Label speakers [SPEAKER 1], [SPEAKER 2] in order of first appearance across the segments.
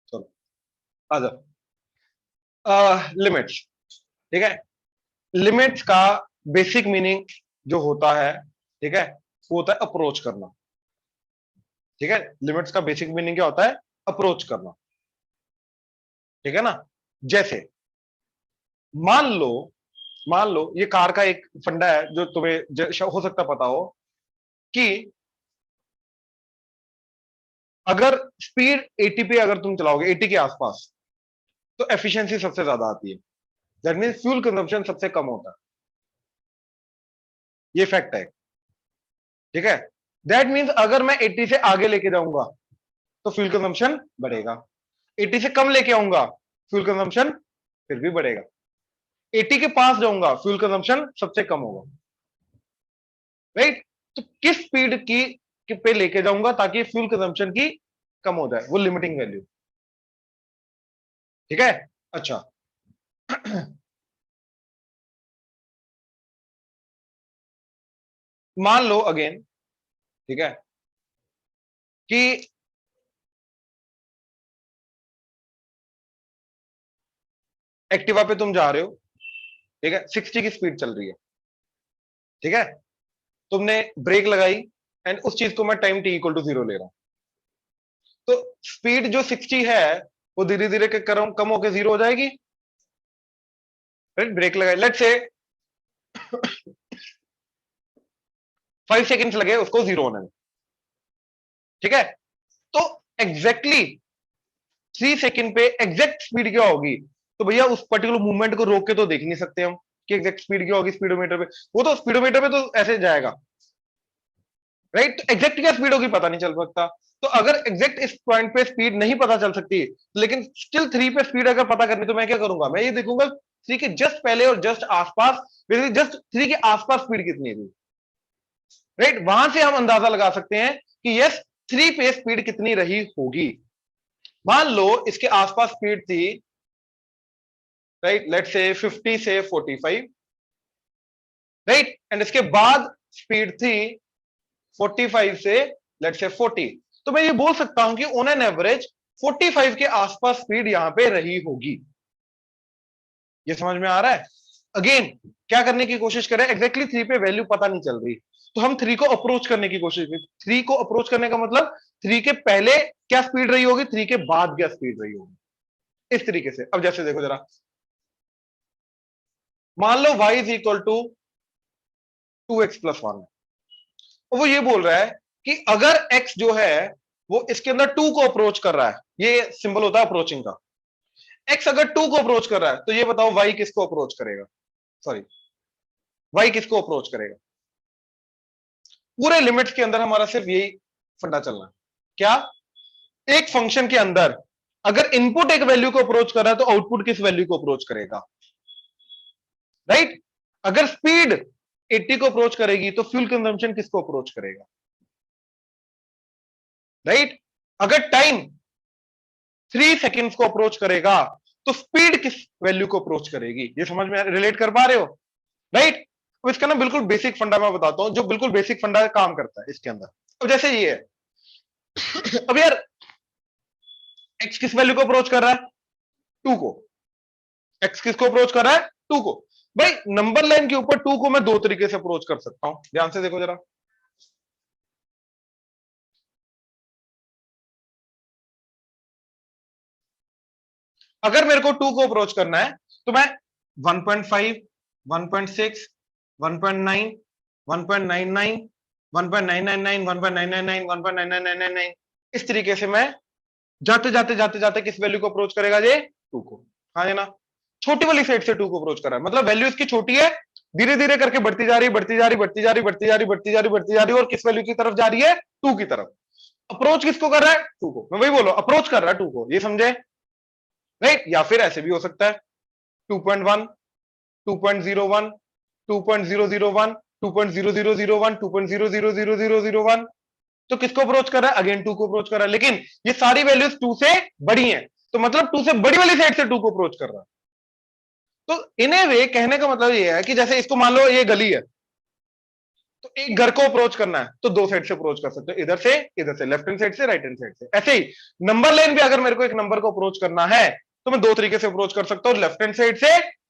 [SPEAKER 1] चलो आ जाओ। लिमिट्स, ठीक है। लिमिट्स का बेसिक मीनिंग जो होता है, ठीक है, वो होता है अप्रोच करना। ठीक है, लिमिट्स का बेसिक मीनिंग क्या होता है? अप्रोच करना, ठीक है ना। जैसे मान लो, मान लो ये कार का एक फंडा है जो तुम्हें हो सकता पता हो कि अगर स्पीड 80 पे अगर तुम चलाओगे, 80 के आसपास, तो एफिशिएंसी सबसे ज्यादा आती है। दैट मीन फ्यूल कंजम्पशन सबसे कम होता है। ये फैक्ट है, ठीक है। दैट मीन्स अगर मैं 80 से आगे लेके जाऊंगा तो फ्यूल कंजम्पशन बढ़ेगा, 80 से कम लेके आऊंगा फ्यूल कंजम्पशन फिर भी बढ़ेगा, 80 के पास जाऊंगा फ्यूल कंजम्पशन सबसे कम होगा, राइट। तो किस स्पीड की पे लेके जाऊंगा ताकि फ्यूल कंजम्पशन की कम हो जाए, वो लिमिटिंग वैल्यू, ठीक है। अच्छा मान लो अगेन, ठीक है, कि एक्टिवा पे तुम जा रहे हो, ठीक है, 60 की स्पीड चल रही है, ठीक है, तुमने ब्रेक लगाई एंड उस चीज को मैं टाइम टी इक्वल टू 0 ले रहा हूं, तो स्पीड जो 60 है वो धीरे धीरे कम होकर 0 हो जाएगी, राइट। ब्रेक लगाई, लेट्स से 5 सेकेंड्स लगे उसको 0 होने में, ठीक है। तो एग्जैक्टली 3 सेकेंड पे एग्जैक्ट स्पीड क्या होगी? तो भैया उस पर्टिकुलर मूवमेंट को रोक के तो देख नहीं सकते हम कि एग्जैक्ट स्पीड क्या होगी स्पीडोमीटर पे। वो तो स्पीडोमीटर पे तो ऐसे जाएगा, राइट। तो एग्जैक्ट क्या स्पीड होगी पता नहीं चल सकता। तो अगर एग्जैक्ट इस पॉइंट पे स्पीड नहीं पता चल सकती, लेकिन स्टिल 3 पे स्पीड अगर पता करनी, तो मैं क्या करूंगा? मैं ये देखूंगा 3 के जस्ट पहले और जस्ट आसपास, बेसिकली जस्ट 3 के आसपास स्पीड कितनी थी, राइट। वहां से हम अंदाजा लगा सकते हैं कि यस 3 पे स्पीड कितनी रही होगी। मान लो इसके आसपास स्पीड थी, राइट, लेट्स से 50 से 45, राइट, एंड इसके बाद स्पीड थी 45 से लेट्स से 40। तो मैं ये बोल सकता हूं कि ऑन एन एवरेज 45 के आसपास स्पीड यहां पे रही होगी। ये समझ में आ रहा है? अगेन क्या करने की कोशिश करें, एग्जैक्टली 3 पे वैल्यू पता नहीं चल रही, तो हम 3 को अप्रोच करने की कोशिश करें। 3 को अप्रोच करने का मतलब 3 के पहले क्या स्पीड रही होगी, 3 के बाद क्या स्पीड रही होगी, इस तरीके से। अब जैसे देखो जरा, मान लो y is equal to 2x+1, और वो ये बोल रहा है कि अगर x जो है वो इसके अंदर 2 को अप्रोच कर रहा है, ये सिंबल होता है अप्रोचिंग का। x अगर 2 को अप्रोच कर रहा है तो ये बताओ y किसको अप्रोच करेगा? सॉरी, y किसको अप्रोच करेगा? पूरे लिमिट्स के अंदर हमारा सिर्फ यही फंडा चलना है, क्या? एक फंक्शन के अंदर अगर इनपुट एक वैल्यू को अप्रोच कर रहा है तो आउटपुट किस वैल्यू को अप्रोच करेगा, राइट। अगर स्पीड 80 को अप्रोच करेगी तो फ्यूल कंजम्पशन किसको अप्रोच करेगा, राइट। अगर टाइम 3 सेकेंड्स को अप्रोच करेगा तो स्पीड किस वैल्यू को अप्रोच करेगी? ये समझ में रिलेट कर पा रहे हो, राइट। अब इसका ना बिल्कुल बेसिक फंडा मैं बताता हूं, जो बिल्कुल बेसिक फंडा काम करता है इसके अंदर। अब जैसे ये है अब यार एक्स किस वैल्यू को अप्रोच कर रहा है? 2 को। एक्स किसको अप्रोच कर रहा है? 2 को। भाई नंबर लाइन के ऊपर 2 को मैं दो तरीके से अप्रोच कर सकता हूं, ध्यान से देखो जरा। अगर मेरे को 2 को अप्रोच करना है तो मैं 1.5, 1.6, 1.9, 1.99, 1.999, 1.999, 1.99999, इस तरीके से मैं जाते जाते जाते जाते किस वैल्यू को अप्रोच करेगा ये? 2 को। हाँ है ना, छोटी वाली साइड से 2 को अप्रोच कर रहा है, मतलब वैल्यू इसकी छोटी है, धीरे धीरे करके बढ़ती जा रही है, बढ़ती जा रही, बढ़ती जा रही, बढ़ती जा रही, बढ़ती जा रही, बढ़ती जा रही, और किस वैल्यू की तरफ जा रही है? 2 की तरफ। अप्रोच किसको कर रहा है? 2 को। मैं वही बोलो, अप्रोच कर रहा है 2 को, ये समझे, राइट। या फिर ऐसे भी हो सकता है 2.1, 2.01, 2.001, 2.0001, 2.000001, तो किसको अप्रोच कर रहा है? अगेन 2 को अप्रोच कर रहा है, लेकिन ये सारी वैल्यूज 2 से बड़ी हैं, तो मतलब 2 से बड़ी वाली साइड से 2 को अप्रोच कर रहा है। तो इन ए वे कहने का मतलब ये है कि जैसे इसको मान लो ये गली है, तो एक घर को अप्रोच करना है तो दो साइड से अप्रोच कर सकते हो, इधर से, लेफ्ट हैंड साइड से, राइट हैंड साइड से। ऐसे ही नंबर लाइन भी अगर मेरे को एक नंबर को अप्रोच करना है तो मैं दो तरीके से अप्रोच कर सकता हूँ, लेफ्ट हैंड साइड से,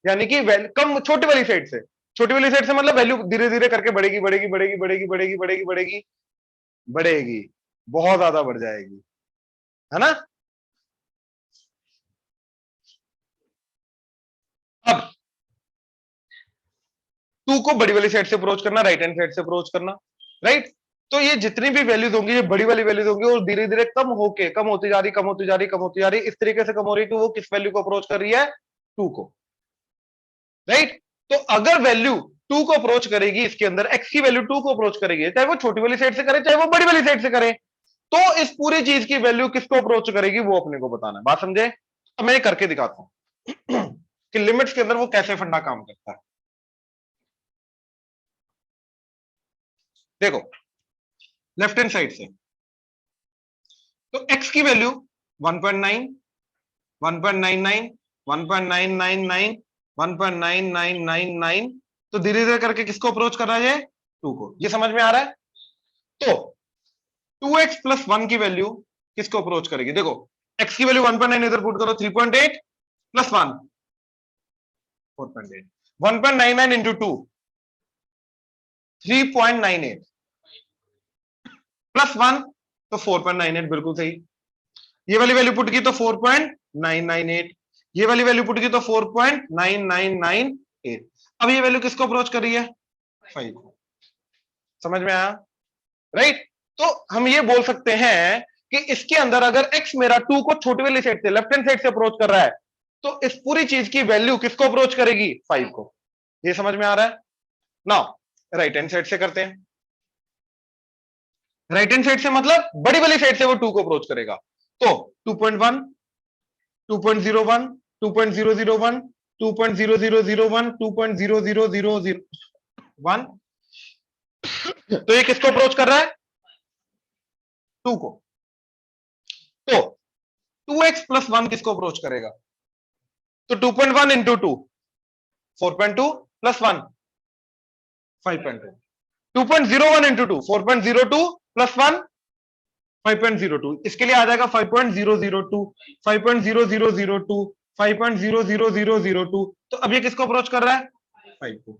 [SPEAKER 1] यानी कि कम छोटी वाली साइड से। छोटी वाली साइड से मतलब वैल्यू धीरे धीरे करके बढ़ेगी बढ़ेगी बढ़ेगी बढ़ेगी बढ़ेगी बढ़ेगी बढ़ेगी बढ़ेगी, बहुत ज्यादा बढ़ जाएगी, है ना। अब टू को बड़ी वाली साइड से अप्रोच करना, राइट हैंड साइड से अप्रोच करना, राइट। तो ये जितनी भी वैल्यूज होंगी, ये बड़ी वाली वैल्यूज होंगी और धीरे धीरे कम होके कम होती जा रही, कम होती जा रही, कम होती जा रही, इस तरीके से कम हो रही कि वो किस वैल्यू को अप्रोच कर रही है, टू को, राइट। तो अगर वैल्यू टू को अप्रोच करेगी, इसके अंदर एक्स की वैल्यू टू को अप्रोच करेगी, चाहे वो छोटी वाली साइड से करे चाहे वो बड़ी वाली साइड से करे, तो इस पूरी चीज की वैल्यू किसको अप्रोच करेगी वो अपने को बताना है। बात समझे। अब मैं करके दिखाता हूं कि लिमिट्स के अंदर वो कैसे फंडा काम करता है। देखो लेफ्ट हैंड साइड से तो x की वैल्यू 1.9, 1.99, 1.999, 1.9999, तो धीरे धीरे करके किसको अप्रोच कर रहा है, टू को। ये समझ में आ रहा है। तो 2x प्लस 1 की वैल्यू किसको अप्रोच करेगी, देखो x की वैल्यू 1.9 इधर पुट करो, 3.8 प्लस 1 4.8, 1.99 इंटू 2 3.98 प्लस 1 तो 4.98, बिल्कुल सही। ये वाली वैल्यू पुट की तो 4.998, ये वाली वैल्यू पुट की तो 4.9998। अब ये वैल्यू किसको अप्रोच कर रही है, 5 को। समझ में आया, राइट। तो हम ये बोल सकते हैं कि इसके अंदर अगर x मेरा 2 को छोटी वाली साइड से, लेफ्ट हैंड साइड से अप्रोच कर रहा है, तो इस पूरी चीज की वैल्यू किसको अप्रोच करेगी, 5 को। ये समझ में आ रहा है। नाउ राइट हैंड साइड से करते हैं। राइट हैंड साइड से मतलब बड़ी वाली साइड से वो 2 को अप्रोच करेगा, तो 2.1, 2.01, 2.001, 2.0001, 2.00001, तो ये किसको अप्रोच कर रहा है, 2 को। तो 2x प्लस 1 किसको अप्रोच करेगा, तो 2.1 इंटू 2 4.2 प्लस 1 5.2, 2.01 इंटू 2 4.02 प्लस 1 5.02, इसके लिए आ जाएगा 5.002, 5.0002, 5.00002। तो अब ये किसको अप्रोच कर रहा है, 5 को।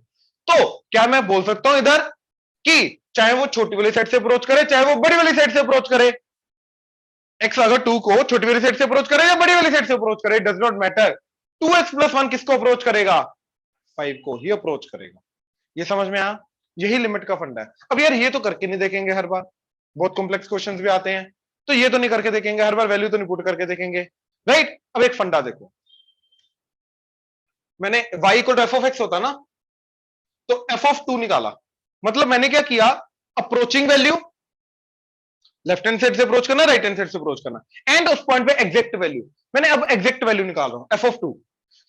[SPEAKER 1] तो क्या मैं बोल सकता हूं इधर कि चाहे वो छोटी वाली साइड से अप्रोच करे चाहे वो बड़ी वाली साइड से अप्रोच करे, एक्स अगर 2 को छोटी वाली साइड से अप्रोच करे या बड़ी वाली साइड से अप्रोच करे, does not matter, 2x plus 1 किसको अप्रोच करेगा, 5 को ही अप्रोच करेगा। ये समझ में आया, यही लिमिट का फंडा है। अब यार ये तो करके नहीं देखेंगे हर बार, बहुत कॉम्प्लेक्स क्वेश्चंस भी आते हैं, तो ये तो नहीं करके देखेंगे हर बार, वैल्यू तो नहीं पुट करके देखेंगे, राइट। अब एक फंडा देखो, मैंने y को एफ ऑफ एक्स होता ना, तो एफ ऑफ 2 निकाला, मतलब मैंने क्या किया, approaching value left hand side से अप्रोच करना, राइट हैंड साइड से अप्रोच करना, एंड उस पॉइंट पे एग्जैक्ट वैल्यू, मैंने अब एग्जैक्ट वैल्यू निकाल रहा हूं एफ ऑफ 2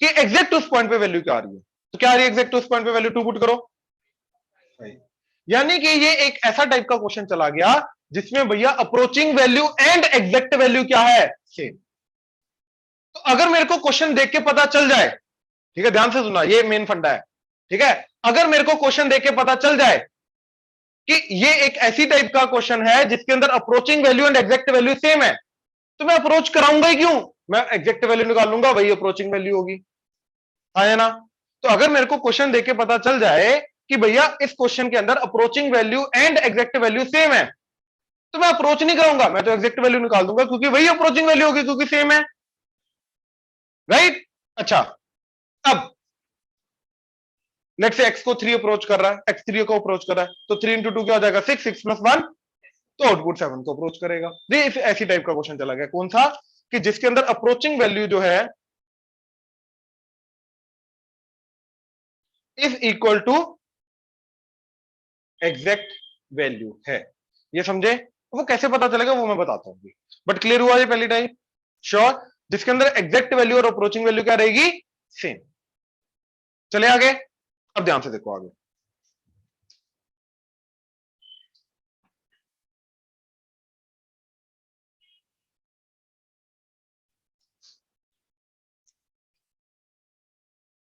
[SPEAKER 1] कि एग्जैक्ट उस पॉइंट पे वैल्यू क्या आ रही है, तो क्या आ रही है एग्जैक्ट उस पॉइंट पे वैल्यू, 2 पुट करो। यानी कि ये एक ऐसा टाइप का क्वेश्चन चला गया जिसमें भैया approaching value and exact value क्या है, सेम। तो अगर मेरे को क्वेश्चन देख के पता चल जाए, ठीक है ध्यान से सुना, ये मेन फंडा है, ठीक है। अगर मेरे को क्वेश्चन देख के पता चल जाए कि ये एक ऐसी टाइप का क्वेश्चन है जिसके अंदर approaching value and exact value same है, तो मैं अप्रोच कराऊंगा ही क्यों, मैं एग्जैक्ट वैल्यू निकाल लूंगा, वही अप्रोचिंग वैल्यू होगी, हाँ है ना। तो अगर मेरे को क्वेश्चन देख के पता चल जाए कि भैया इस क्वेश्चन के अंदर approaching value and exact value same है, तो मैं अप्रोच नहीं कराऊंगा, मैं तो एग्जैक्ट वैल्यू निकाल दूंगा क्योंकि वही अप्रोचिंग वैल्यू होगी क्योंकि सेम है, राइट। अच्छा, अब लेट से एक्स को 3 अप्रोच कर रहा है, एक्स 3 को अप्रोच कर रहा है, तो 3 इंटू 2 क्या हो जाएगा 6, 6 प्लस 1, तो आउटपुट 7 को अप्रोच करेगा। ये ऐसी टाइप का क्वेश्चन चला गया, कौन सा, कि जिसके अंदर अप्रोचिंग वैल्यू जो है is equal to exact value है। ये समझे, वो कैसे पता चलेगा वो मैं बताता हूं, बट क्लियर हुआ ये पहली टाइप, श्योर। जिसके अंदर एग्जैक्ट वैल्यू और अप्रोचिंग वैल्यू क्या रहेगी, सेम। चले आगे, अब ध्यान से देखो आगे।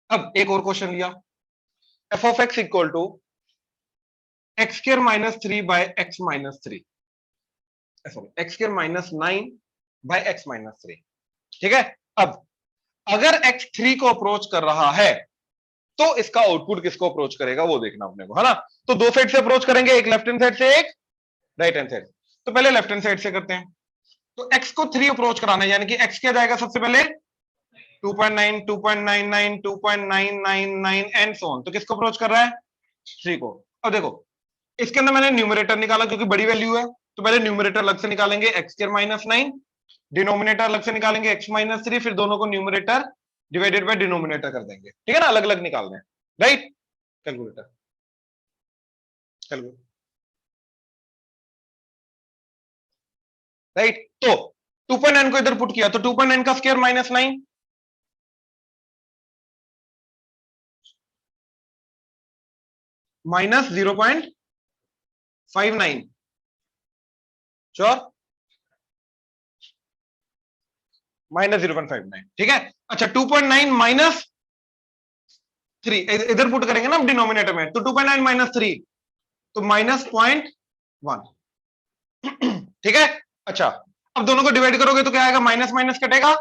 [SPEAKER 1] अब एक और क्वेश्चन लिया, f of x equal to x square minus 3 by x minus 3, sorry x square minus 9 by x minus 3। ठीक है, अब अगर एक्स 3 को अप्रोच कर रहा है तो इसका आउटपुट किसको अप्रोच करेगा वो देखना अपने को, है ना। तो दो साइड से अप्रोच करेंगे, एक लेफ्ट हैंड साइड से एक राइट हैंड साइड। तो पहले लेफ्ट हैंड साइड से करते हैं। तो x को 3 अप्रोच कराना है, यानी कि x क्या जाएगा सबसे पहले 2.9, 2.99, 2.999 एंड सो ऑन। तो किसको अप्रोच कर रहा है? 3 को। अब देखो इसके अंदर मैंने न्यूमरेटर निकाला क्योंकि बड़ी वैल्यू है, तो पहले न्यूमरेटर अलग से निकालेंगे x स्क्वायर माइनस 9, डिनोमिनेटर अलग से निकालेंगे x माइनस 3, फिर दोनों को न्यूमरेटर डिवाइडेड बाय डिनोमिनेटर कर देंगे। ठीक है ना, अलग अलग निकाल दें, राइट। Calculator calculator right. तो 2.9 को इधर पुट किया तो 2.9 का square minus 9, minus 0.59, sure, minus 0.59। ठीक है, अच्छा 2.9 माइनस 3 इधर पुट करेंगे ना हम डिनोमिनेटर में, तो 2.9 माइनस 3 तो माइनस 0.1। ठीक है, अच्छा अब दोनों को डिवाइड करोगे तो क्या आएगा, माइनस माइनस कटेगा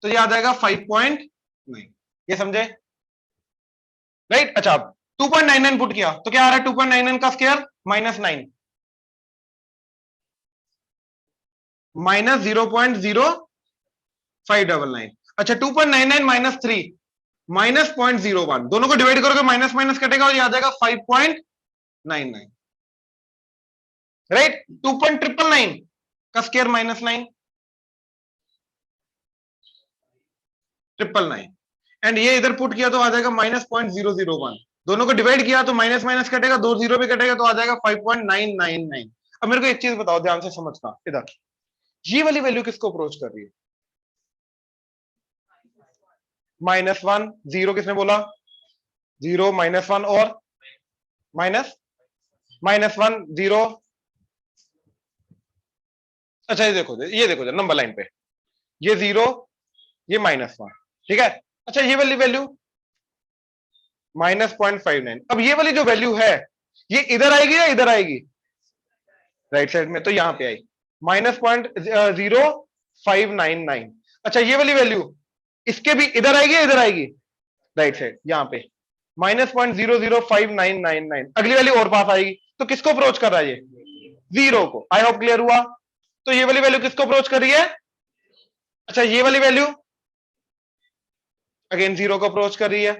[SPEAKER 1] तो ये आ जाएगा 5.9। ये समझे, राइट। अच्छा 2.99 पुट किया तो क्या आ रहा है, 2.99 का स्क्वायर माइनस 9, माइनस 0.0599। अच्छा 2.99 माइनस 3 माइनस 0.01, दोनों को डिवाइड करोगे माइनस माइनस कटेगा और ये आ जाएगा 5.99, राइट। 2.999 का स्क्वायर माइनस 9, 999 एंड ये इधर पुट किया तो आ जाएगा माइनस 0.001, दोनों को डिवाइड किया तो माइनस माइनस कटेगा, दो जीरो भी कटेगा तो आ जाएगा 5.999। अब मेरे को एक चीज बताओ ध्यान से समझना, इधर ये वाली वैल्यू किसको अप्रोच कर रही है? -1, 0 किसने बोला? 0, -1 और माइनस -1 0। अच्छा ये देखो नंबर लाइन पे ये 0, ये -1, ठीक है। अच्छा ये वाली वैल्यू -0.59। अब ये वाली जो वैल्यू है ये इधर आएगी या इधर आएगी? राइट साइड में, तो यहां पे आई -0.0599। अच्छा ये वाली वैल्यू इसके भी इधर आएगी या इधर आएगी? राइट साइड यहां पे -0.005999। अगली वाली और पास आएगी, तो किसको अप्रोच कर रहा है? ये 0 को। आई होप क्लियर हुआ। तो ये वाली वैल्यू किसको अप्रोच कर रही है? अच्छा ये वाली वैल्यू अगेन 0 को अप्रोच कर रही है।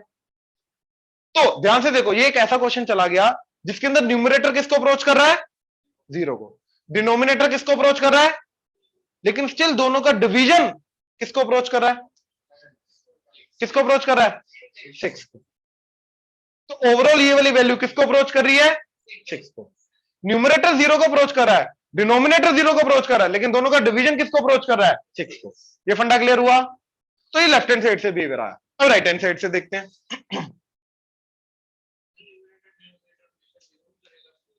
[SPEAKER 1] तो ध्यान से देखो, ये एक ऐसा क्वेश्चन चला गया जिसके अंदर न्यूमरेटर किसको अप्रोच कर रहा है? 0 को। डिनोमिनेटर किसको अप्रोच कर रहा है? लेकिन स्टिल दोनों का डिवीजन किसको अप्रोच कर रहा है? किसको अप्रोच कर रहा है? 6 को। तो ओवरऑल ये वाली वैल्यू किसको अप्रोच कर रही है? 6 को। न्यूमरेटर 0 को अप्रोच कर रहा है, डिनोमिनेटर 0 को अप्रोच कर रहा है, लेकिन दोनों का डिवीजन किसको अप्रोच कर रहा है? 6 को। ये फंडा क्लियर हुआ। तो ये लेफ्ट हैंड साइड से बिहेवियर आया। अब राइट हैंड साइड से देखते हैं।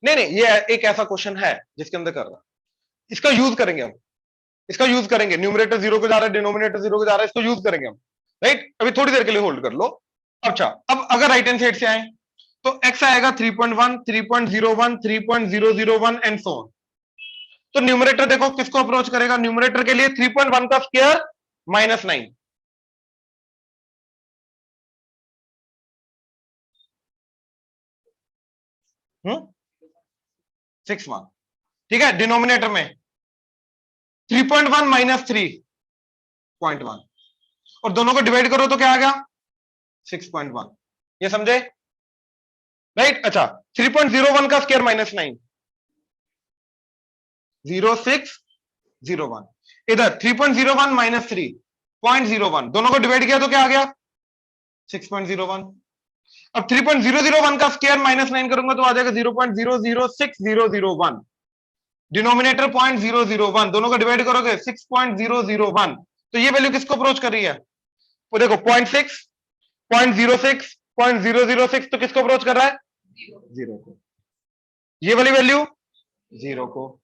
[SPEAKER 1] नहीं नहीं, ये एक ऐसा क्वेश्चन है जिसके अंदर कर रहा है, इसका यूज करेंगे हम, इसका यूज करेंगे। न्यूमरेटर 0 को जा रहा है, डिनोमिनेटर 0 को जा रहा है, इसको यूज करेंगे हम, राइट। अभी थोड़ी देर के लिए होल्ड कर लो। अच्छा अब अगर राइट हैंड साइड से आए तो x आएगा 3.1, 3.01, 3.001 एंड सो ऑन। तो न्यूमरेटर देखो किसको अप्रोच करेगा? न्यूमरेटर के लिए 3.1 का स्क्वायर -9, हम्म 6.1, ठीक है। डिनोमिनेटर में 3.1 माइनस 3.1 और दोनों को डिवाइड करो तो क्या आ गया? 6.1। ये समझे, राइट। अच्छा 3.01 का स्क्वायर -9, 0601। इधर 3.01 माइनस 3.01, दोनों को डिवाइड किया तो क्या आ गया? 6.01। अब 3.001 का स्क्वायर -9 करूंगा तो आ जाएगा 0.006001। डिनोमिनेटर 0.001, दोनों को डिवाइड करोगे 6.001। तो ये वैल्यू किसको अप्रोच कर रही है? वो देखो 0.6, 0.06, 0.006, तो किसको अप्रोच कर रहा है? 0 को। ये वाली वैल्यू 0 को।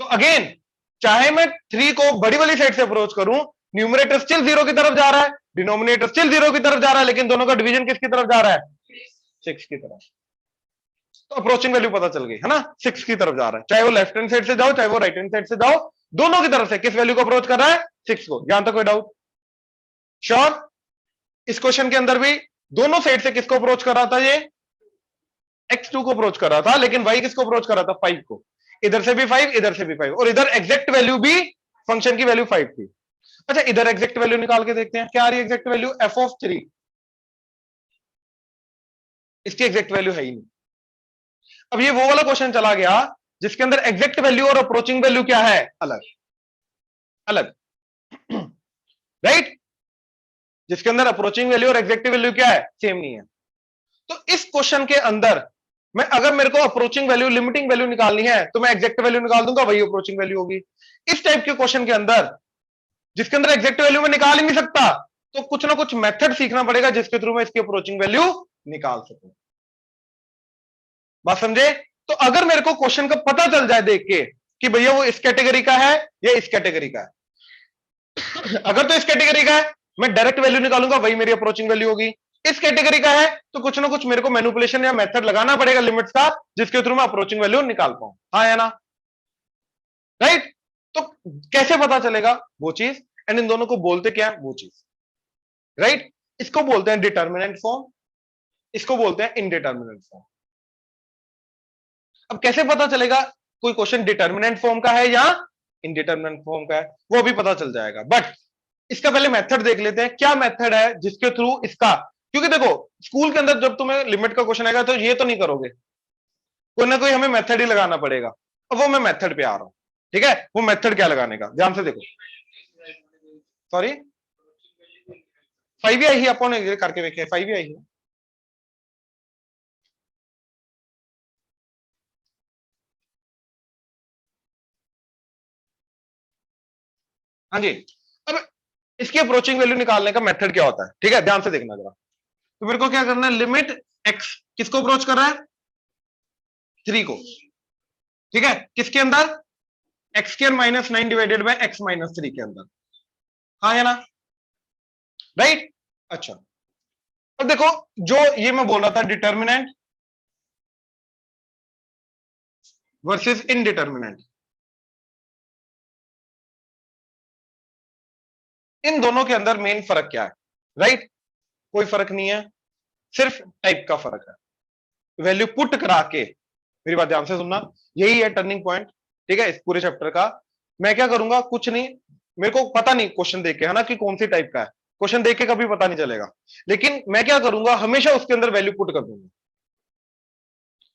[SPEAKER 1] तो अगेन चाहे मैं 3 को बड़ी वाली साइड से अप्रोच करूं, न्यूमरेटर स्टिल 0 की तरफ जा रहा है, डिनोमिनेटर स्टिल 0 की तरफ जा रहा है, लेकिन दोनों का डिवीजन किसकी तरफ जा रहा है? 6 की तरफ। तो अप्रोचिंग वैल्यू पता चल गई है ना, 6 की तरफ जा रहा है, चाहे वो लेफ्ट हैंड साइड से जाओ चाहे वो राइट हैंड साइड से जाओ, दोनों की तरफ से किस वैल्यू को अप्रोच कर रहा है, 6 को। यहां तक कोई डाउट? श्योर? इस क्वेश्चन के अंदर भी दोनों साइड से किसको अप्रोच कर रहा था, ये x2 को अप्रोच कर रहा था, लेकिन y किसको अप्रोच कर रहा था, 5 को। इधर से भी 5, इधर से भी 5, और इधर एग्जैक्ट वैल्यू भी फंक्शन की वैल्यू 5 थी। अच्छा, इधर एग्जैक्ट वैल्यू निकाल के देखते हैं, क्या आ रही है एग्जैक्ट वैल्यू, f(3). इसकी एग्जैक्ट वैल्यू है ही नहीं। अब ये वो वाला क्वेश्चन चला गया जिसके अंदर एग्जैक्ट वैल्यू और अप्रोचिंग वैल्यू क्या है, अलग अलग, राइट? जिसके अंदर अप्रोचिंग वैल्यू और एग्जैक्ट वैल्यू क्या है, सेम नहीं है। तो इस क्वेश्चन के अंदर मैं, अगर मेरे को अप्रोचिंग वैल्यू, लिमिटिंग वैल्यू निकालनी है, तो मैं एग्जैक्ट वैल्यू निकाल दूंगा, वही अप्रोचिंग वैल्यू होगी। इस टाइप के क्वेश्चन के अंदर जिसके अंदर एग्जैक्ट वैल्यू में निकाल ही नहीं सकता, तो कुछ ना कुछ मेथड सीखना पड़ेगा जिसके थ्रू मैं इसकी अप्रोचिंग वैल्यू निकाल सकूं। बात समझे? तो अगर मेरे को क्वेश्चन का पता चल जाए देख के कि भैया वो इस कैटेगरी का है या इस कैटेगरी का है, अगर तो इस कैटेगरी का है मैं डायरेक्ट वैल्यू निकालूंगा, वही मेरी अप्रोचिंग वैल्यू होगी। इस कैटेगरी का है तो कुछ ना कुछ मेरे को मैनिपुलेशन या मेथड लगाना पड़ेगा लिमिट्स का, जिसके थ्रू मैं अप्रोचिंग वैल्यू निकाल पाऊं। हाँ या ना? राइट? तो कैसे पता चलेगा वो चीज, एंड इन दोनों को बोलते क्या है, वो चीज, राइट? इसको बोलते हैं डिटर्मिनेंट फॉर्म, इसको बोलते हैं इनडिटर्मिनेंट फॉर्म। अब कैसे पता चलेगा कोई क्वेश्चन डिटर्मिनेंट फॉर्म का है या इनडिटर्मिनेंट फॉर्म का है, वो अभी पता चल जाएगा। बट इसका पहले मेथड देख लेते हैं, क्या मेथड है जिसके थ्रू इसका, क्योंकि देखो स्कूल के अंदर जब तुम्हें लिमिट का क्वेश्चन आएगा तो ये तो नहीं करोगे, कोई ना कोई हमें मेथड ही लगाना पड़ेगा। अब वो मैं मेथड पे आ रहा हूं, ठीक है? वो मेथड क्या लगाने का, ध्यान से देखो। सॉरी, 5 ही आई ही, अपन करके देखे 5 ही आई है। हाँ जी। अब इसकी अप्रोचिंग वैल्यू निकालने का मेथड क्या होता है, ठीक है? ध्यान से देखना जरा। तो मेरे को क्या करना है, लिमिट x किसको अप्रोच कर रहा है, 3 को, ठीक है? किसके अंदर, x² -9 डिवाइडेड बाय x -3 के अंदर। हाँ या ना? राइट? अच्छा, अब देखो जो ये मैं बोल रहा था डिटर्मिनेंट वर्सेस इनडिटर्मिनेंट, इन दोनों के अंदर मेन फर्क क्या है, राइट? कोई फर्क नहीं है, सिर्फ टाइप का फर्क है। वैल्यू पुट करा के, मेरी बात ध्यान से सुनना, यही है टर्निंग पॉइंट, ठीक है, इस पूरे चैप्टर का। मैं क्या करूंगा, कुछ नहीं, मेरे को पता नहीं क्वेश्चन देख के, है ना, कि कौन सी टाइप का है, क्वेश्चन देख के कभी पता नहीं चलेगा, लेकिन मैं क्या करूंगा, हमेशा उसके अंदर वैल्यू पुट कर दूंगा।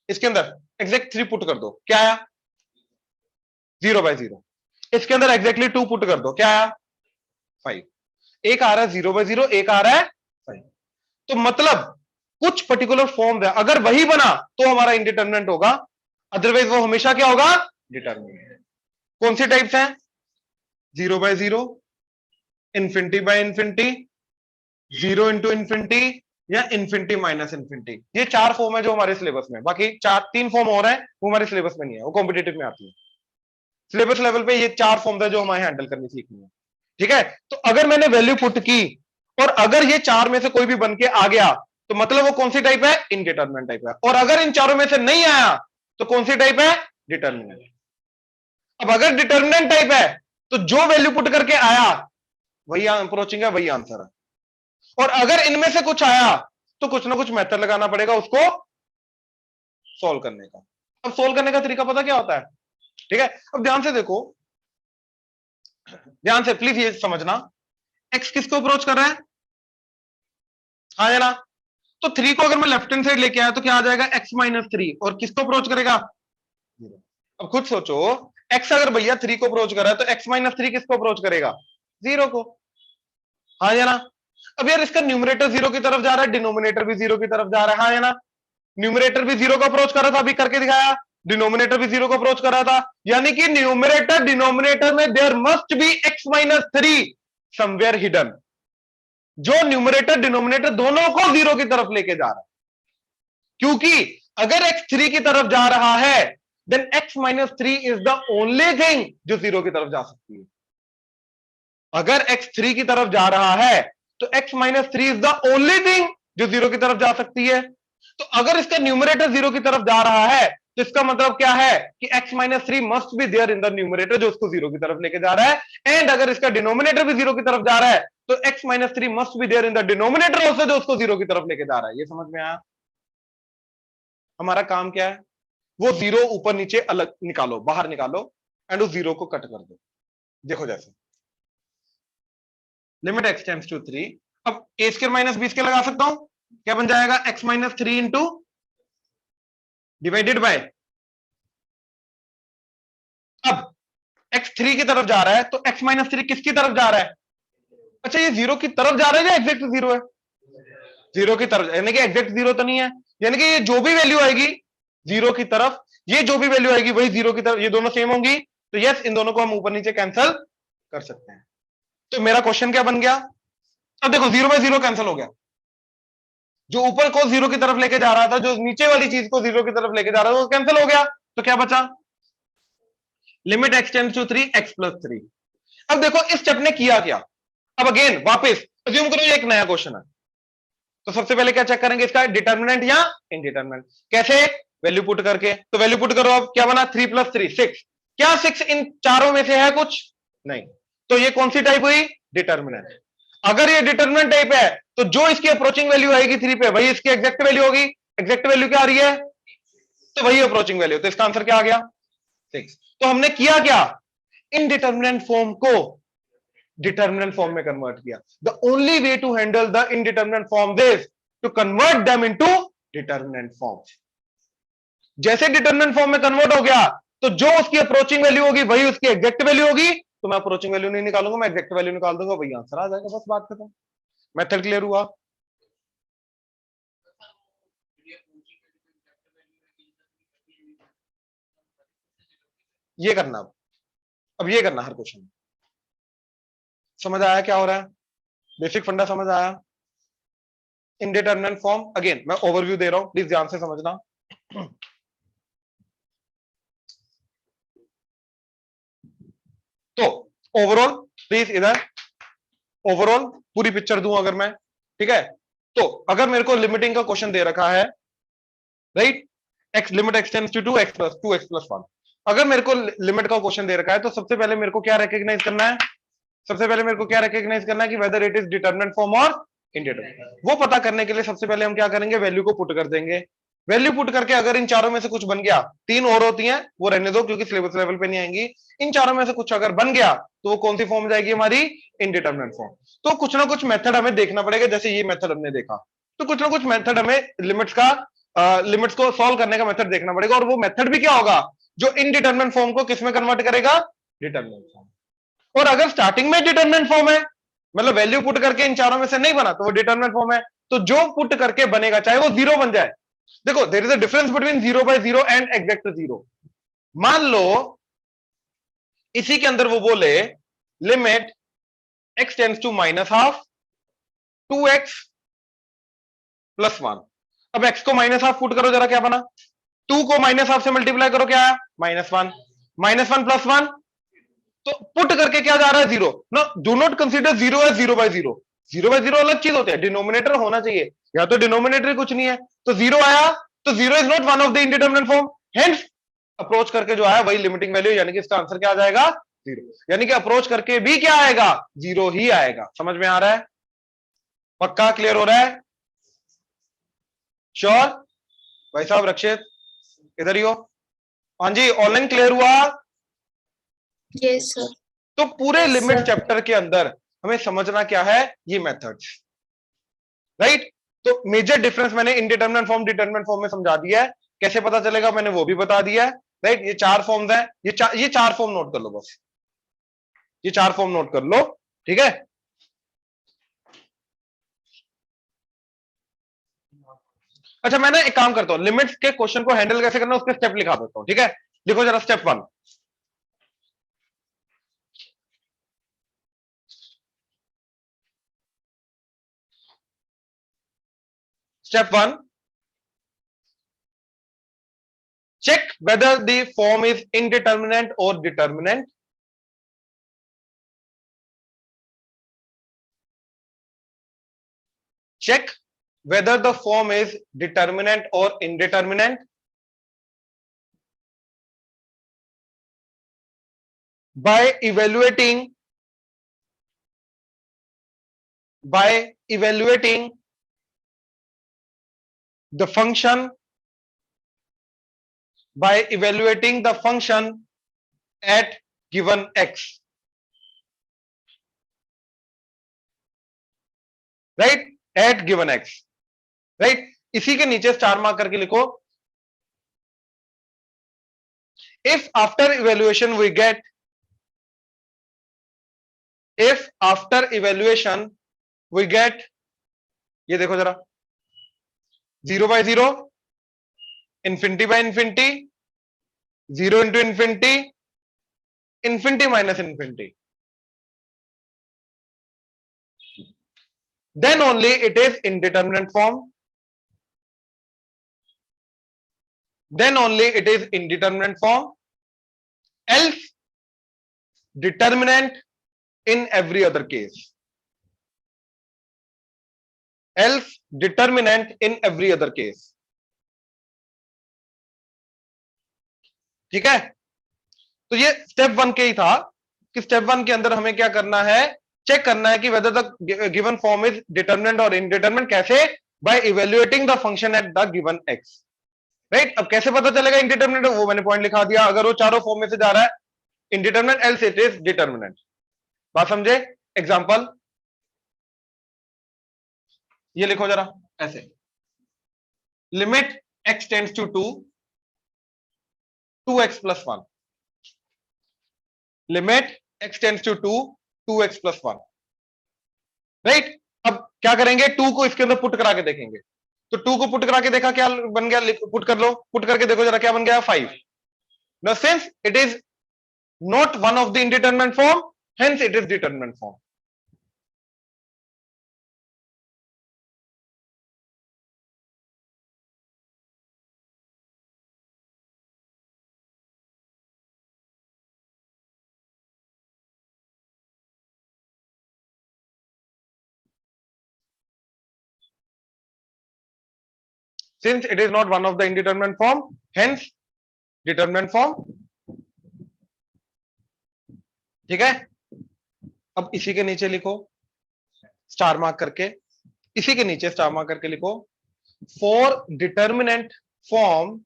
[SPEAKER 1] इसके अंदर एग्जैक्ट 3 पुट कर दो, क्या आया, 0/0। इसके अंदर एग्जैक्टली 2 पुट कर दो, क्या आया, 5। एक आ रहा है 0/0, एक आ रहा है 5। तो मतलब कुछ पर्टिकुलर फॉर्म है, अगर वही बना तो हमारा इंडिटर्मिनेंट होगा, अदरवाइज वो हमेशा क्या होगा, डिटर्मिनेंट। कौन सी टाइप्स हैं, 0/0, infinity by infinity, 0 into infinity, या इन्फिनिटी माइनस इन्फिनिटी। ये 4 फॉर्म है जो हमारे सिलेबस में, बाकी 3 फॉर्म और है वो हमारे सिलेबस में नहीं है, वो कॉम्पिटेटिव में आती है। सिलेबस लेवल पे ये 4 फॉर्म है जो हमें हैंडल करनी सीखनी है, ठीक है? तो अगर मैंने वैल्यू पुट की और अगर ये 4 में से कोई भी बन के आ गया, तो मतलब वो कौन सी टाइप है, इनडिटर्मिनेंट टाइप है। और अगर इन चारों में से नहीं आया तो कौन सी टाइप है, डिटर्मिनेंट। अब अगर डिटर्मिनेंट टाइप है तो जो वैल्यू पुट करके आया वही अप्रोचिंग है, वही आंसर है। और अगर इनमें से कुछ आया तो कुछ ना कुछ मेथड लगाना पड़ेगा उसको सॉल्व करने का। अब सॉल्व करने का तरीका पता क्या होता है, ठीक है? अब ध्यान से देखो, ध्यान से प्लीज ये समझना, एक्स किसको अप्रोच कर रहा है, हाँ या ना? तो 3 को अगर मैं लेफ्ट हैंड साइड लेके आया तो क्या आ जाएगा, x -3, और किसको अप्रोच करेगा, 0। अब खुद सोचो, x अगर भैया 3 को अप्रोच कर रहा है तो x -3 किसको अप्रोच करेगा, 0 को, हाँ या ना? अब यार इसका न्यूमरेटर 0 की तरफ जा रहा है, डिनोमिनेटर भी 0 की तरफ जा रहा है, हाँ या ना? न्यूमरेटर भी 0 को अप्रोच कर रहा था, अभी करके दिखाया, डिनोमिनेटर भी 0 को अप्रोच कर रहा था, यानी कि न्यूमरेटर डिनोमिनेटर में there must be x -3 somewhere hidden, जो न्यूमरेटर डिनोमिनेटर दोनों को 0 की तरफ लेके जा रहा है। क्योंकि अगर x 3 की तरफ जा रहा है then x -3 is the only thing जो 0 की तरफ जा सकती है। अगर x 3 की तरफ जा रहा है तो x -3 is the only thing जो 0 की तरफ जा सकती है। तो अगर इसका न्यूमरेटर 0 की तरफ जा रहा है तो इसका मतलब क्या है कि x minus three must be there in the numerator, जो उसको 0 की तरफ लेके जा रहा है। एंड अगर इसका डिनोमिनेटर भी 0 की तरफ जा रहा है तो x minus three must be there in the denominator also, जो उसको 0 की तरफ लेके जा रहा है। ये समझ में आया? हमारा काम क्या है, वो 0 ऊपर नीचे अलग निकालो, बाहर निकालो एंड उस 0 को कट कर दो। देखो जैसे लिमिट x टेंड्स टू 3, अब a square minus B square लगा सकता हूं, क्या बन जाएगा x minus three into divided by, अब x 3 की तरफ जा रहा है तो x माइनस थ्री किसकी तरफ जा रहा है? अच्छा ये 0 की तरफ जा रहा है या एग्जैक्ट 0 है? 0 की तरफ, यानी कि एग्जैक्ट 0 तो नहीं है, यानी कि ये जो भी वैल्यू आएगी 0 की तरफ, ये जो भी वैल्यू आएगी वही 0 की तरफ, ये दोनों सेम होंगी। तो यस, इन दोनों को हम ऊपर नीचे कैंसिल कर सकते हैं। तो मेरा क्वेश्चन क्या बन गया? अब देखो 0 बाय 0 कैंसिल हो गया, जो ऊपर को 0 की तरफ लेके जा रहा था, जो नीचे वाली चीज को 0 की तरफ लेके जा रहा था, वो कैंसिल हो गया। तो क्या बचा? Limit x tends to 3 x plus 3। अब देखो इस स्टेप ने किया क्या, अब अगेन वापस अज्यूम करो ये एक नया क्वेश्चन है, तो सबसे पहले क्या चेक करेंगे, इसका डिटर्मिनेंट या इनडिटर्मिनेंट। कैसे? वैल्यू पुट करके, तो वैल्यू पुट करो, अब क्या बना 3 प्लस 3 6, क्या 6 इन चारों में से है कुछ? नहीं, तो ये कौन सी टाइप हुई? डिटर्मिनेंट। अगर ये डिटर्मिनेंट टाइप है तो जो इसकी अप्रोचिंग वैल्यू आएगी 3 पे वही इसकी एग्जैक्ट वैल्यू होगी। एग्जैक्ट वैल्यू क्या आ रही है? तो वही अप्रोचिंग वैल्यू, तो इसका आंसर क्या आ गया? 6। तो हमने किया क्या, इनडिटर्मिनेंट फॉर्म को डिटर्मिनेंट फॉर्म में कन्वर्ट किया। The only way to handle the indeterminate form this to convert them into determinate form. जैसे डिटर्मिनेंट फॉर्म में कन्वर्ट हो गया तो जो उसकी अप्रोचिंग वैल्यू होगी वही उसकी एग्जैक्ट वैल्यू होगी, तो मैं अप्रोचिंग वैल्यू नहीं निकालूंगा, मैं एग्जैक्ट वैल्यू निकाल दूंगा, वही आंसर आ जाएगा, बस बात खत्म। मेथड क्लियर हुआ? ये करना, अब ये करना हर क्वेश्चन। समझ आया क्या हो रहा है? बेसिक फंडा समझ आया? इनडिटर्मिनेंट फॉर्म, अगेन मैं ओवरव्यू दे रहा हूं, प्लीज ध्यान से समझना। तो ओवरऑल प्लीज इधर ओवरऑल पूरी पिक्चर दूं अगर मैं, ठीक है? तो अगर मेरे को लिमिटिंग का क्वेश्चन दे रखा है, right, x limit x tends to 2x+1, अगर मेरे को लिमिट का क्वेश्चन दे रखा है तो सबसे पहले मेरे को क्या रिकॉग्नाइज करना है? सबसे पहले मेरे को क्या रिकॉग्नाइज करना है कि whether it is determinant form और इनडिटर्मिनेंट। वो पता करने के लिए सबसे पहले हम क्या करेंगे, वैल्यू को पुट कर देंगे। वैल्यू पुट करके अगर इन चारों में से कुछ बन गया, तीन और होती हैं वो रहने दो क्योंकि सिलेबस लेवल पे नहीं आएंगी, इन चारों में से कुछ अगर बन गया तो वो कौन सी फॉर्म जाएगी हमारी? Indeterminate form. तो कुछ ना कुछ मेथड हमें देखना पड़ेगा, जैसे ये मेथड हमने देखा, तो कुछ ना कुछ मेथड हमें लिमिट्स को सॉल्व करने का मेथड देखना पड़ेगा, और वो मेथड भी क्या होगा जो इनडिटर्मिनेंट फॉर्म को किस में कन्वर्ट करेगा? Determinant form. और अगर स्टार्टिंग में डिटर्मिनेंट फॉर्म है, मतलब वैल्यू पुट करके इन चारों में से नहीं बना, तो वो डिटर्मिनेंट फॉर्म है, तो जो पुट करके बनेगा चाहे वो 0 बन जाए। देखो there is a difference between 0 by 0 and exact 0। मान लो इसी के अंदर वो बोले limit x tends to minus half 2x+1, अब x को माइनस हाफ पुट करो जरा, क्या बना? 2 को माइनस हाफ से मल्टीप्लाई करो, क्या है? -1, -1+1, तो पुट करके क्या जा रहा है? 0। No, do not consider 0 as 0 by 0। 0 by 0 अलग चीज होते हैं, डिनोमिनेटर होना चाहिए, या तो डिनोमिनेटर कुछ नहीं है तो 0 आया, तो 0 is not one of the indeterminate form, hence approach करके जो आया वही लिमिटिंग वैल्यू, यानी कि इसका आंसर क्या आ जाएगा? 0। यानी कि अप्रोच करके भी क्या आएगा? 0 ही आएगा। समझ में आ रहा है? पक्का क्लियर हो रहा है? श्योर? भाई साहब रक्षित इधर ही हो? हाँ जी, ऑनलाइन क्लियर हुआ?
[SPEAKER 2] Yes sir.
[SPEAKER 1] तो पूरे लिमिट
[SPEAKER 2] sir.
[SPEAKER 1] चैप्टर के अंदर हमें समझना क्या है? ये मेथड्स, राइट? तो मेजर डिफरेंस मैंने इनडिटरमिनेंट फॉर्म डिटरमिनेंट फॉर्म में समझा दिया है, कैसे पता चलेगा मैंने वो भी बता दिया है, राइट? ये चार फॉर्म्स हैं, ये चार फॉर्म नोट कर लो, बस ये चार फॉर्म नोट कर लो, ठीक है? अच्छा, मैं ना एक काम करता हूं, लिमिट्स के क्वेश्चन को हैंडल कैसे करना उसके स्टेप लिखा देता हूं, ठीक है? लिखो जरा step 1। Step 1, check whether the form is indeterminate or determinate. Check whether the form is determinant or indeterminate? By evaluating the function, at given x, right? At given x, right? इसी के नीचे स्टार मार्क करके लिखो, if after evaluation we get, ये देखो जरा, 0 by 0, infinity by infinity, 0 into infinity, infinity minus infinity, then only it is indeterminate form. Else determinant in every other case. ठीक है? तो ये स्टेप 1 के ही था कि स्टेप 1 के अंदर हमें क्या करना है, चेक करना है कि whether the given form is determinant और इनडिटरमिनेंट. कैसे? By evaluating the function at the given x, right? अब कैसे पता चलेगा इनडिटरमिनेंट? वो मैंने पॉइंट लिखा दिया. अगर वो चारों फॉर्म में से जा रहा है indeterminant, else it is determinant. बात समझे? एग्जांपल ये लिखो जरा ऐसे, limit x tends to 2x plus 1, limit x tends to 2x plus 1, right? अब क्या करेंगे, 2 को इसके अंदर पुट करा के देखेंगे. तो 2 को पुट करा के देखा, क्या बन गया? पुट कर लो, पुट करके देखो जरा क्या बन गया, 5. Now since it is not one of the indeterminate form, hence it is determinate form. Since it is not one of the indeterminate form, hence determinant form. ठीक है? अब इसी के नीचे लिखो स्टार मार्क करके, इसी के नीचे स्टार मार्क करके लिखो, for determinant form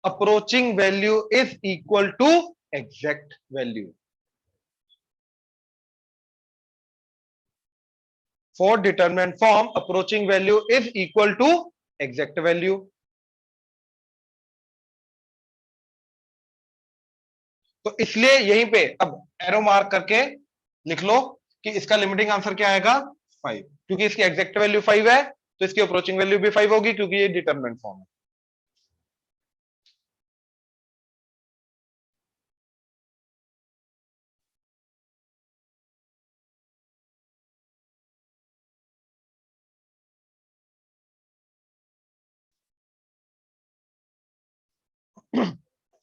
[SPEAKER 1] approaching value is equal to exact value. For determinant form approaching value is equal to exact value. तो इसलिए यहीं पे अब एरो मार्क करके लिख लो कि इसका लिमिटिंग आंसर क्या आएगा, 5. क्योंकि इसकी एग्जैक्ट वैल्यू 5 है तो इसकी अप्रोचिंग वैल्यू भी 5 होगी, क्योंकि ये डिटरमिनेंट फॉर्म है.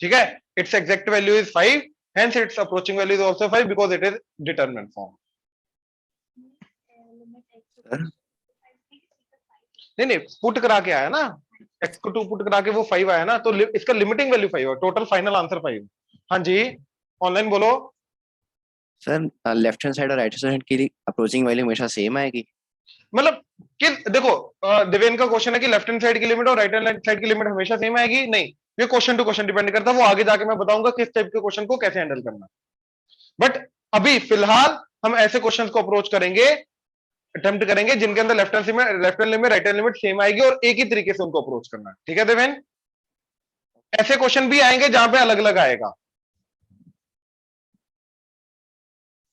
[SPEAKER 1] ठीक है? It's exact value is 5, hence its approaching value is also 5 because it is determinant form. नहीं पुट करा के आया ना, x को 2 पुट करा के वो 5 आया ना, तो इसका लिमिटिंग वैल्यू 5 है, टोटल फाइनल आंसर 5. हाँ जी, ऑनलाइन बोलो
[SPEAKER 3] सर. लेफ्ट हैंड साइड और राइट हैंड की अप्रोचिंग वैल्यू हमेशा सेम आएगी?
[SPEAKER 1] मतलब कि देखो देवेन का क्वेश्चन है कि लेफ्ट हैंड साइड की लिमिट और राइट हैंड साइड की लिमिट हमेशा सेम आएगी. नहीं, ये क्वेश्चन टू क्वेश्चन डिपेंड करता है, वो आगे जाके मैं बताऊंगा किस टाइप के क्वेश्चन को कैसे हैंडल करना. बट अभी फिलहाल हम ऐसे क्वेश्चंस को अप्रोच करेंगे, अटेम्प्ट करेंगे जिनके अंदर left hand limit right hand limit same आएगी और एक ही तरीके से उनको अप्रोच करना है. ठीक है देवेन? ऐसे क्वेश्चन भी आएंगे जहां पे अलग अलग आएगा.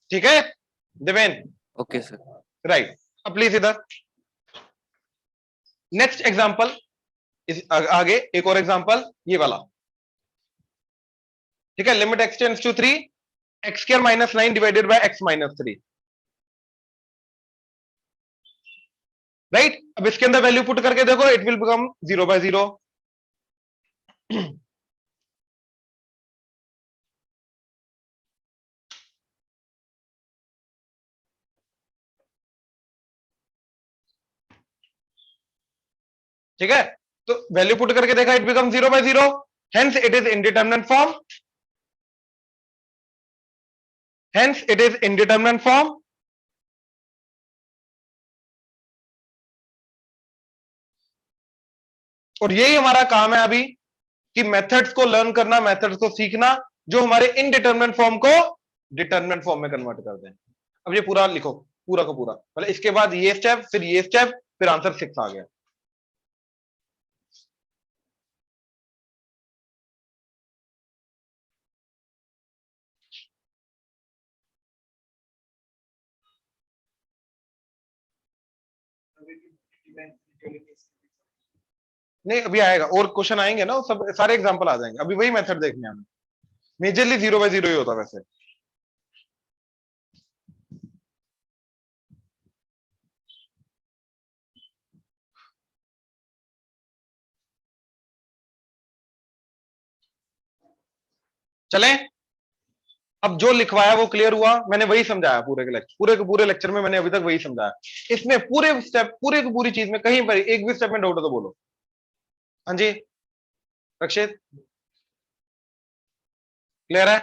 [SPEAKER 1] ठीक है देवेन?
[SPEAKER 3] Okay sir.
[SPEAKER 1] राइट. अब प्लीज इधर नेक्स्ट एग्जांपल, इस आगे एक और एग्जांपल ये वाला. ठीक है? Limit x tends to 3, x square minus 9 divided by x minus 3, right? अब इसके अंदर वैल्यू पुट करके देखो, इट विल बिकम 0 by 0. ठीक है, तो वैल्यू पुट करके देखा, it become 0/0, hence it is indeterminate form, hence it is indeterminate form. और यही हमारा काम है अभी, कि मेथड्स को लर्न करना, मेथड्स को सीखना, जो हमारे इनडिटरमिनेट फॉर्म को डिटरमिनेट फॉर्म में कन्वर्ट कर दें। अब ये पूरा लिखो, पूरा का पूरा, मतलब इसके बाद ये स्टेप, फिर ये स्टेप, फिर आंसर 6 आ गया। नहीं, अभी आएगा और क्वेश्चन आएंगे ना, सब सारे एग्जांपल आ जाएंगे, अभी वही मेथड देखने हैं हमें। मेजरली 0/0 ही होता वैसे। चलें, अब जो लिखवाया वो क्लियर हुआ, मैंने वही समझाया पूरे लेक्चर में मैंने अभी तक वही समझाया। इसमें पूरे स्टेप, पूरे की पूरी चीज में कहीं पर एक भी स्टेप में डाउट हो तो बोलो। हाँ जी रक्षित, क्लियर है?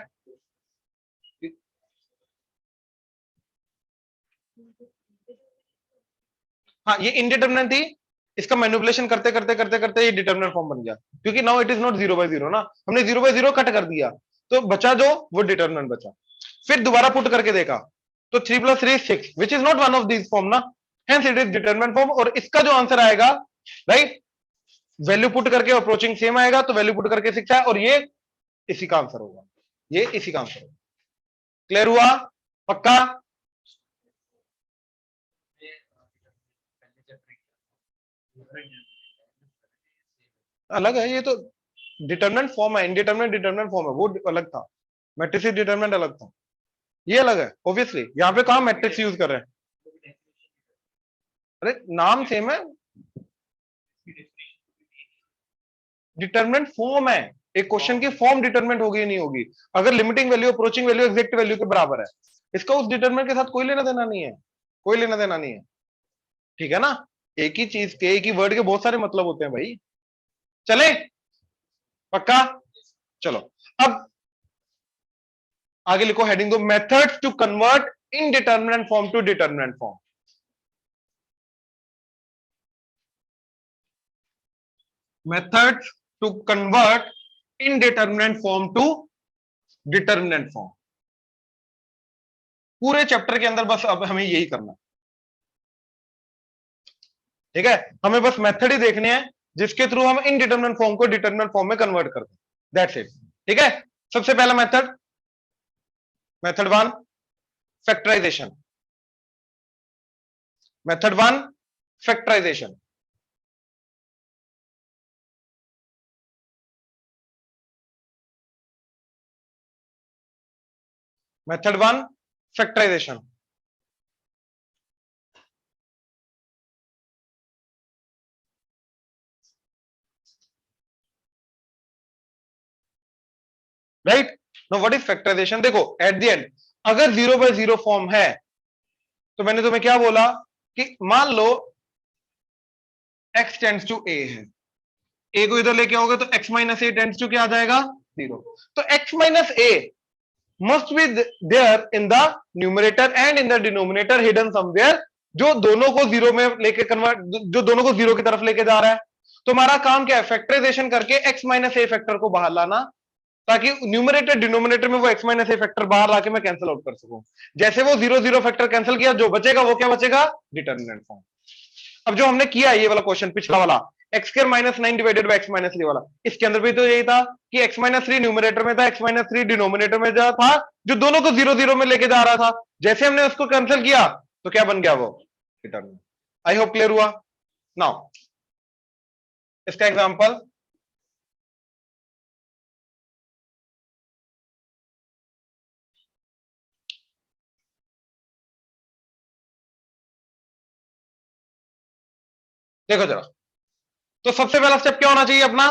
[SPEAKER 1] हाँ, ये इनडिटरमिनेट थी, इसका मैनिपुलेशन करते करते करते करते ये डिटरमिनेट फॉर्म बन गया, क्योंकि नाउ इट इज नॉट 0/0 ना, हमने 0/0 कट कर दिया, तो बचा जो वो डिटरमिनेंट बचा। फिर दोबारा पुट करके देखा, तो 3 + 3 = 6, which is not one of this form ना, hence it is determinate form. और इसका जो आंसर आएगा, राइट, वैल्यू पुट करके अप्रोचिंग सेम आएगा, तो वैल्यू पुट करके 6 है, और ये इसी का आंसर होगा, ये इसी का आंसर होगा। क्लियर हुआ? पक्का? अलग है ये तो, डिटरमिनेंट फॉर्म है, इनडिटरमिनेट डिटरमिनेंट फॉर्म है, वो अलग था, मैट्रिक्स डिटरमिनेंट अलग था, ये अलग है ऑब्वियसली। यहां पे कहां मैट्रिक्स यूज कर रहे हैं? अरे नाम सेम है, डिटरमिनेंट फॉर्म है, एक क्वेश्चन की फॉर्म डिटरमिनेंट होगी नहीं होगी, अगर limiting value approaching value exact value के बराबर है, इसका उस डिटरमिनेंट के साथ कोई लेना देना नहीं है, कोई लेना देना नहीं है, ठीक है ना? एक ही चीज के, एक ही वर्ड के बहुत सारे मतलब होते हैं भाई। चले, पक्का? चलो, अब आगे लिखो हेडिंग दो, methods to convert indeterminate form to determinate form. Methods to convert indeterminate form to determinate form. पूरे चैप्टर के अंदर बस अब हमें यही करना है, ठीक है? हमें बस मेथड ही देखने हैं जिसके थ्रू हम इनडिटरमिनेंट फॉर्म को डिटरमिनेंट फॉर्म में कन्वर्ट करते हैं, दैट्स इट, ठीक है? सबसे पहला method, method 1, factorization. Method 1, factorization. Method 1, factorization. Right, no what is factorization? देखो एट द एंड अगर 0/0 फॉर्म है, तो मैंने तुम्हें क्या बोला कि मान लो x टेंड्स टू a है, a को इधर लेके आओगे तो x - a टेंड्स टू क्या आ जाएगा? 0। तो x - a must be there in the numerator and in the denominator hidden somewhere, जो दोनों को जीरो में लेके कन्वर्ट, जो दोनों को जीरो की तरफ लेके जा रहा है। तो हमारा काम क्या है? फैक्टराइजेशन करके x - a फैक्टर को बाहर लाना, ताकि न्यूमरेटर डिनोमिनेटर में वो x - a फैक्टर बाहर लाके मैं कैंसिल आउट कर सकूं। जैसे वो 0/0 फैक्टर कैंसिल किया, जो बचेगा वो क्या बचेगा? Determinant form. अब जो हमने किया ये वाला क्वेश्चन, पिछला वाला x² - 9 डिवाइडेड बाय x - 3 वाला, इसके अंदर भी तो यही था कि x - 3 न्यूमरेटर में था, x - 3 डिनोमिनेटर में जा था, जो दोनों को 0/0 में लेके जा रहा था। जैसे हमने उसको कैंसिल किया तो क्या बन गया? वो डिटरमिनेंट। आई होप क्लियर हुआ। नाउ इसका एग्जांपल, देखो जरा, तो सबसे पहला स्टेप क्या होना चाहिए अपना?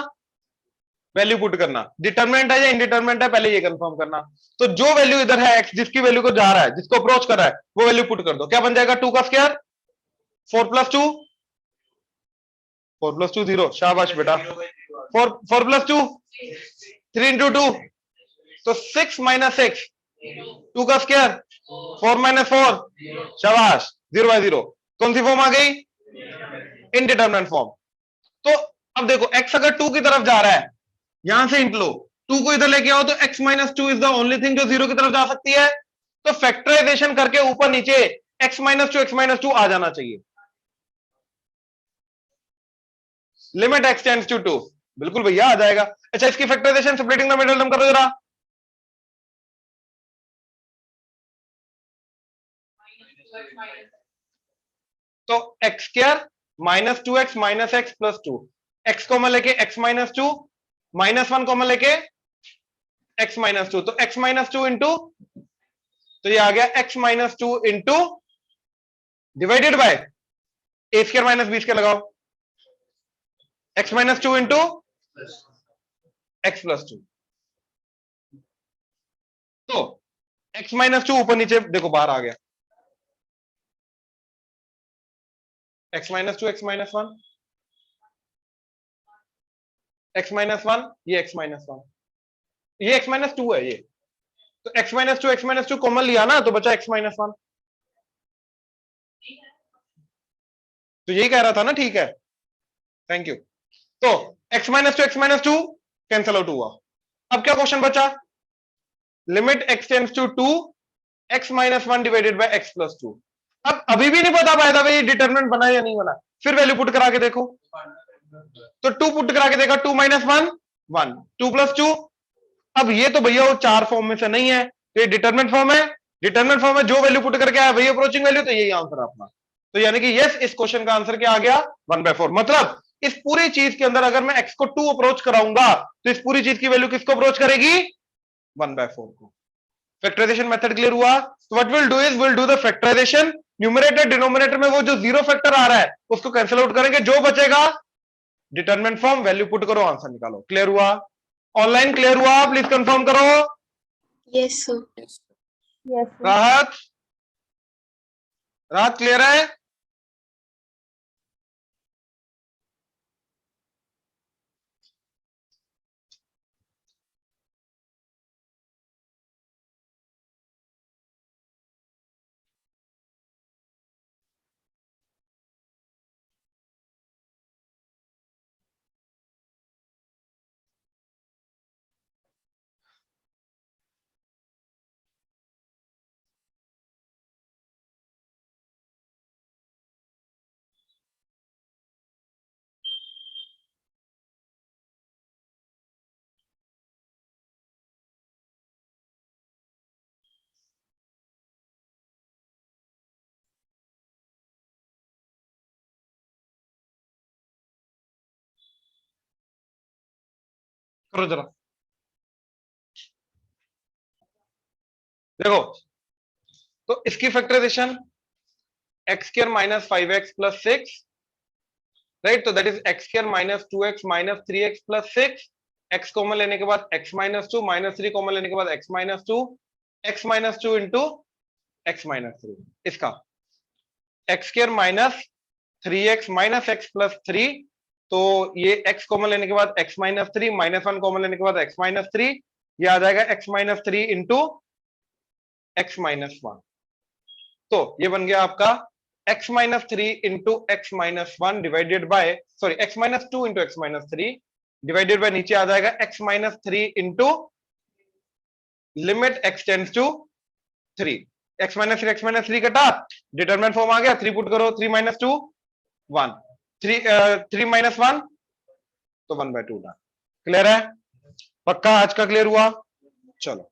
[SPEAKER 1] वैल्यू पुट करना। डिटरमिनेंट है या इनडिटरमिनेंट है, पहले ये कंफर्म करना। तो जो वैल्यू इधर है x, जिसकी वैल्यू को जा रहा है, जिसको अप्रोच कर रहा है, वो वैल्यू पुट कर दो। क्या बन जाएगा? 2 का स्क्वायर, 4 + 2 4 + 2 0, शाबाश बेटा। 4 + 2 3 × 2, तो 6 - 6, 2 का स्क्वायर 4 - 4, शाबाश, 0/0। कौन सी फॉर्म आ गई? Indeterminate form. तो अब देखो x अगर 2 की तरफ जा रहा है, यहां से इंट लो, 2 को इधर लेके आओ तो x - 2 is the only thing जो 0 की तरफ जा सकती है। तो फैक्टराइजेशन करके ऊपर नीचे x - 2 x - 2 आ जाना चाहिए। लिमिट x टेंड्स टू 2, बिल्कुल भैया आ जाएगा। अच्छा, इसकी factorization separating the middle term करो जरा। तो x² - 2x - x + 2, x common लेके x - 2, -1 कॉमन लेके x - 2, तो x - 2 इंटू, तो ये आ गया x - 2 into divided bye a² - b² लगाओ, x - 2 इंटू x + 2। तो x - 2 ऊपर नीचे देखो बाहर आ गया, x - 2 x - 1, x - 1, ये x - 1, ये x - 2 है ये। तो x - 2 x - 2 कॉमन लिया ना, तो बचा x - 1। तो यही कह रहा था ना, ठीक है, थैंक यू। तो x - 2 x - 2 कैंसल आउट हुआ। अब क्या क्वेश्चन बचा? Limit x tends to 2, x - 1 divided by x + 2। अब अभी भी नहीं पता बाय द वे ये डिटरमिनेंट बना या नहीं बना, फिर वैल्यू पुट करा के देखो। तो 2 पुट करा के देखा, 2 - 1 1, 2 + 2। अब ये तो भैया वो 4 फॉर्म में से नहीं है, तो ये डिटरमिनेंट फॉर्म है। डिटरमिनेंट फॉर्म में जो वैल्यू पुट करके आया वही अप्रोचिंग वैल्यू, तो यही आंसर अपना। तो यानी कि यस, इस क्वेश्चन का आंसर क्या आ गया? 1/4। मतलब इस पूरी चीज के अंदर अगर मैं x को 2 अप्रोच कराऊंगा, तो इस पूरी चीज की वैल्यू किसको अप्रोच करेगी? 1/4 को। फैक्टराइजेशन मेथड क्लियर हुआ? तो what will do is will do the factorization, numerator denominator में वो जो जीरो फैक्टर आ रहा है उसको कैंसिल आउट करेंगे, जो बचेगा डिटरमिनेंट फॉर्म, वैल्यू पुट करो, आंसर निकालो। क्लियर हुआ? ऑनलाइन क्लियर हुआ? प्लीज कंफर्म करो।
[SPEAKER 2] Yes, sir.
[SPEAKER 3] Yes.
[SPEAKER 4] Yes, sir.
[SPEAKER 1] राहत, राहत क्लियर है? करो जरा, देखो। तो इसकी फैक्टराइजेशन x² - 5x + 6, राइट? तो that is x² - 2x - 3x + 6, x common लेने के बाद x - 2 -3 कॉमन लेने के बाद x - 2, x - 2 इंटू x - 3। इसका x² - 3x - x + 3, तो ये x कॉमन लेने के बाद x - 3 -1 कॉमन लेने के बाद x - 3, ये आ जाएगा x - 3 इंटू x - 1। तो ये बन गया आपका x - 3 into x - 1 divided by, sorry, x - 2 into x - 3 divided by, नीचे आ जाएगा x - 3 into limit x tends to 3। x - 3 x - 3 कटा, डिटरमिनेंट फॉर्म आ गया, 3 पुट करो, 3 - 2 1, 3 - 1 तो 1/2 था। क्लियर है? पक्का आज का क्लियर हुआ? चलो।